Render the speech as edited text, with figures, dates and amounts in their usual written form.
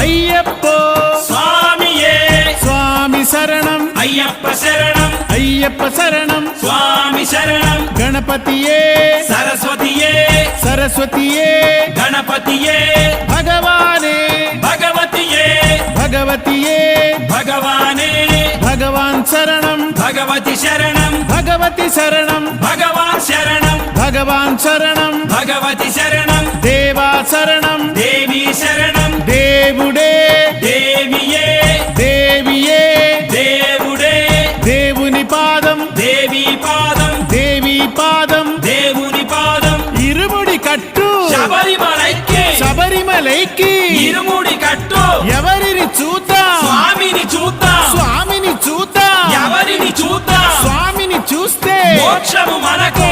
అయ్యప్పో స్వామియే స్వామి శరణం అయ్యప్ప శరణం అయ్యప్ప శరణం స్వామి శరణం గణపతియే సరస్వతియే సరస్వతియే గణపతియే భగవానే భగవతియే భగవతియే భగవానే భగవాన్ శరణం భగవతి శరణం భగవతి శరణం భగవాన్ శరణం భగవాన్ శరణం భగవతి శరణం దేవా శరణం దేవి శరణం దేవుడే దేవియే దేవియే దేవుడే దేవుని పాదం దేవి పాదం దేవి పాదం దేవుని పాదం ఇరుముడి కట్టు శబరిమలైకి శబరిమలైకి ఇరుముడి కట్టు ఎవరిని చూద్దాం స్వామిని చూద్దాం స్వామిని చూద్దాం ఎవరిని చూద్దాం స్వామిని చూస్తే మోక్షము మనకు